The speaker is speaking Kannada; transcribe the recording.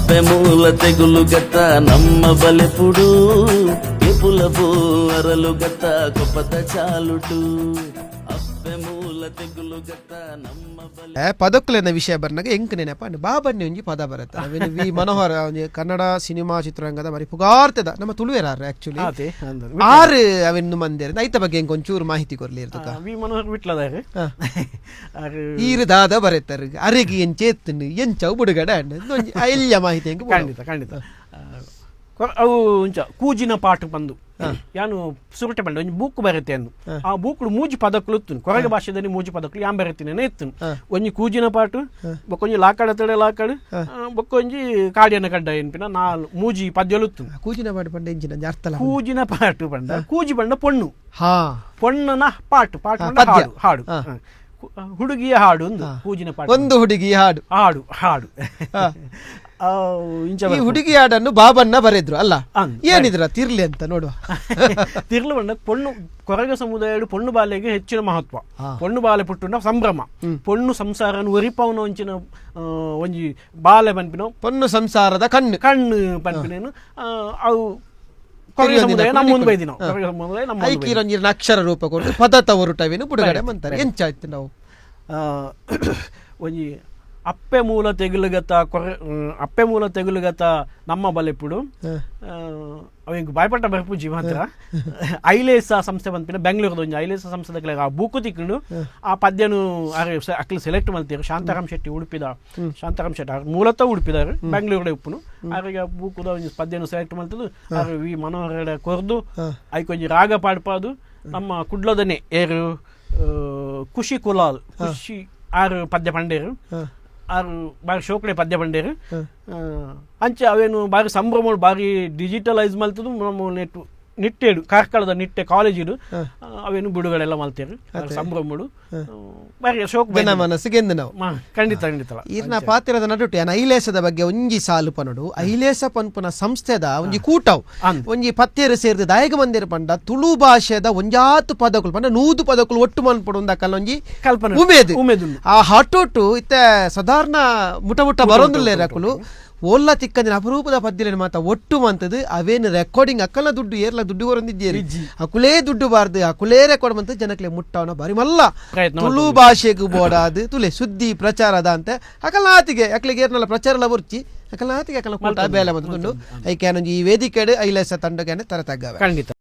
ಅಪ್ಪೆ ಮೂಲ ತೆಗುಲು ಗತ್ತ ನಮ್ಮ ಬಲೆಪುಡು ಎಪುಲಬು ಅರಲು ಗತ್ತ ಕೊಪ್ಪದ ಚಾಲುಟು ಅಪ್ಪೆ ಮೂಲ ತೆಗುಲು ಗತ್ತ ನಮ್ಮ ಬಲೆ ಪದಕ್ಕುಲೆನ ವಿಷಯ ಬರ್ನಾಗ ಎಂಕ್ ನೆನಪ ಬಾಬಣ್ಣೆ ಒಂಜಿ ಪದ ಬರುತ್ತೆ ಅವೇನು ವಿ ಮನೋಹರ ಒಂಜಿ ಕನ್ನಡ ಸಿನಿಮಾ ಚಿತ್ರರಂಗದ ಮರಿ ಪುಗಾರ್ತದ ನಮ್ಮ ತುಳುವೆರಾರ ಆಕ್ಚುಲಿ ಆರು ಅವೆನ್ನು ಮಂದಿರ ಐತ ಬಗ್ಗೆ ಎಂಕ್ ಒಂಚೂರು ಮಾಹಿತಿ ಕೊರ್ಲಿ ಇರ್ತಕ ವಿ ಮನೋಹರ್ ಬಿಟ್ಲದಾರೆ ಈರು ದಾದ ಬರೆತಾರ ಅರೆಗಿ ಎಂಚೇತ್ತನು ಎಂಚವು ಬುಡುಗಡ ಎಲ್ಲ ಮಾಹಿತಿ ಎಂಕ್ ಖಂಡಿತ ಖಂಡಿತ ಅವು ಒಂಚ ಕೂಜಿನ ಪಾಠ ಬಂದು ಯಾನು ಸುರಟೆ ಬಂಡ ಒಂಜಿ ಬೂಕ್ ಬರುತ್ತೆ ಅಂದು ಆ ಬೂಕ್ಡು ಮೂಜಿ ಪದಕ್ಕಲು ಇತ್ತು ಕೊರಗ ಭಾಷೆದಲ್ಲಿ ಮೂಜಿ ಪದಕ್ಕಲು ಯಾನ್ ಬರೆತಿನೇನೆ ಇತ್ತು ಒಂಜಿ ಕೂಜಿನ ಪಾಟು ಬೊಕ್ಕೊಂಜಿ ಲಾಕಾಡ ತಡೆ ಲಾಕಾಡು ಬೊಕ್ಕೊಂಜಿ ಕಾಡಿಯನ ಕಡ್ಡ ಎನ್ಪಿನ ನಾಲ್ ಮೂಜಿ ಪದ್ಯಲು ಇತ್ತು ಕೂಜಿನ ಪಾಠ ಪಂಡ ಎಂಚಿನ ಅರ್ಥ ಕೂಜಿನ ಪಾಟು ಬಂಡ ಕೂಜಿ ಬಂಡ ಪೊಣ್ಣು ಹಾ ಪೊಣ್ಣನ ಪಾಟು ಪಾಟು ಬಂಡ ಹಾಡು ಹಾಡು ಹುಡುಗಿಯ ಹಾಡು ಒಂದು ಕೂಜಿನ ಪಾಠ ಒಂದು ಹುಡುಗಿ ಹಾಡು ಹಾಡು ಹಾಡು ಈ ಹುಡುಗಿ ಹಾಡನ್ನು ಬಾಬಣ್ಣ ಬರೆದ್ರು ಅಲ್ಲ ಏನಿದ್ರ ತಿರ್ಲಿ ಅಂತ ನೋಡುವ ತಿರ್ಲು ಬಂಡ ಪೊಣ್ಣು ಕೊರಗ ಸಮುದಾಯ ಪೊಣ್ಣು ಬಾಲೆಗೆ ಹೆಚ್ಚಿನ ಮಹತ್ವ ಪೊಣ್ಣು ಬಾಲೆ ಪುಟ್ಟುಂಡ ಸಂಭ್ರಮ ಪೊಣ್ಣು ಸಂಸಾರ ಒರಿಪವನ ಒಂಚಿನ ಒಂಜಿ ಬಾಲೆ ಪನ್ಪಿನ ಪೊಣ್ಣು ಸಂಸಾರದ ಕಣ್ಣು ಕಣ್ಣು ಪನ್ಪಿನೇನು ಅವು ಕೊರಗ ಸಮುದಾಯ ನಮ್ಮ ಮುಂದೆ ಬೈದಿನ ಕೊರಗ ಸಮುದಾಯ ನಮ್ಮ ಐಕಿರಂಜಿನ ಅಕ್ಷರ ರೂಪ ಕೊಟ್ಟು ಪದತ ಹೊರಟವೇನು ಬುಡುಗಡೆ ಅಂತಾರೆ ಎಂಚಾಯ್ತು ನಾವು ಒಂಜಿ ಅಪ್ಪೆ ಮೂಲ ತೆಗುಲುಗತ ಅಪ್ಪೆ ಮೂಲ ತೆಗುಲುಗತ ನಮ್ಮ ಬಲೆಪುಡು ಅವಂಗೆ ಬಾಯ್ಪಟ್ಟ ಬರ್ಪುಜಿ ಮಾತ್ರ ಐಲೇಸ ಸಂಸ್ಥೆ ಬಂದ್ಪಿನ ಬೆಂಗಳೂರದ ಒಂಜಿ ಐಲೇಸ ಸಂಸ್ಥೆ ಆ ಬೂಕು ತಿಕ್ಕೊಂಡು ಆ ಪದ್ಯನು ಅಕ್ಲು ಸೆಲೆಕ್ಟ್ ಮಾಡ್ತೀರು ಶಾಂತಾರಾಮ್ ಶೆಟ್ಟಿ ಉಡುಪಿದ ಶಾಂತಾರಾಮ್ ಶೆಟ್ಟಿ ಮೂಲತಃ ಉಡುಪಿದಾರೆ ಬೆಂಗಳೂರಡೆ ಉಪ್ಪುನು ಅವ್ರಿಗೆ ಬೂಕುದ ಒಂಜಿ ಪದ್ಯನು ಸೆಲೆಕ್ಟ್ ಮಾಡ್ತದ್ದು ಅವ್ರು ವಿ ಮನೋಹರ ಕೊರ್ದು ಐಕೊಂಜಿ ರಾಗ ಪಾಡ್ಪಾದು ನಮ್ಮ ಕುಡ್ಲದನೆ ಏರು ಖುಷಿ ಕುಲಾಲ್ ಖುಷಿ ಆರು ಪದ್ಯ ಪಂಡೇರು ಆರು ಬಾರಿ ಶೋಕಡೆ ಪದ್ಯ ಬಂಡೇರು ಅಂಚೆ ಅವೇನು ಬಾರಿ ಸಂಭ್ರಮಗಳು ಬಾರಿ ಡಿಜಿಟಲೈಸ್ ಮಲ್ತದು ನಮ್ಮ ನಿಟ್ಟೆಡು ಕಾರ್ಕಳದ ನಿಟ್ಟೆ ಕಾಲೇಜಿಡು ಅವೇನು ಬಿಡುಗಡೆಲ್ಲ ಮಲ್ತೇರು ಸಂಭ್ರಮಗಳು ಬಾರಿ ಶೋಕ ಮನಸ್ಸಿಗೆ ನಾವು ಖಂಡಿತ ಖಂಡಿತ ಈರ್ನ ಪಾತ್ರದ ನಡುಟೆ ಐಲೇಸದ ಬಗ್ಗೆ ಒಂಜಿ ಸಾಲು ಪನಡು ಐಲೇಸ ಪನ್ಪುನ ಸಂಸ್ಥೆದ ಒಂಜಿ ಕೂಟವು ಒಂಜಿ ಪತ್ತೇರು ಸೇರಿದ ದಾಯಕ ಮಂದಿರ ಪಂಡ ತುಳು ಭಾಷೆದ ಒಂಜಾತು ಪದಕುಲು ಪಂಡ 100 ಪದಕುಲು ಒಟ್ಟು ಮನ್ಪಡು ಒಂದಕ್ಕಲ್ಲ ಒಂಜಿ ಕಲ್ಪನೆ ಉಮೇದು ಆ ಹಟೋಟು ಇತ್ತ ಸಾಧಾರಣ ಮುಟ ಬರೋದಿಲ್ಲ ರಕುಲು ಓಲ್ಲ ತಿಕ್ಕಂದಿನ ಅಪರೂಪದ ಪದ್ಯಲೇನು ಮಾತ ಒಟ್ಟು ಮಂತದ್ದು ಅವೇನು ರೆಕಾರ್ಡಿಂಗ್ ಅಕ್ಕಲ ದುಡ್ಡು ಏರ್ಲ ದುಡ್ಡು ಹೊರಂದಿದ್ದೀರಿ ಅಕುಲೇ ದುಡ್ಡು ಬಾರ್ದು ಅಕುಲೇ ರೆಕಾರ್ಡ್ ಮಂತ ಜನಕ್ಲೆ ಮುಟ್ಟವನ ಬಾರಿ ಮಲ್ಲ ತುಳು ಭಾಷೆಗೂ ಬೋಡಾದು ತುಲೆ ಸುದ್ದಿ ಪ್ರಚಾರದ ಅಂತ ಅಕಲ್ನಾತಿಗೆ ಅಕ್ಲಿಗೆ ಏರ್ನಲ್ಲ ಪ್ರಚಾರ ಎಲ್ಲ ಬರ್ಚಿ ಅಕಲ್ನಾತಿಗೆ ಅಕಲ ಕೂಟ ಬೇಲೆ ಮಂತುಂಡು ಐಕ್ಯಾನೊಂದು ಈ ವೇದಿಕೆ ಐಲೇಸ ತಂಡಕ್ಕೆ ತರತಗ್ಗವೆ ಖಂಡಿತ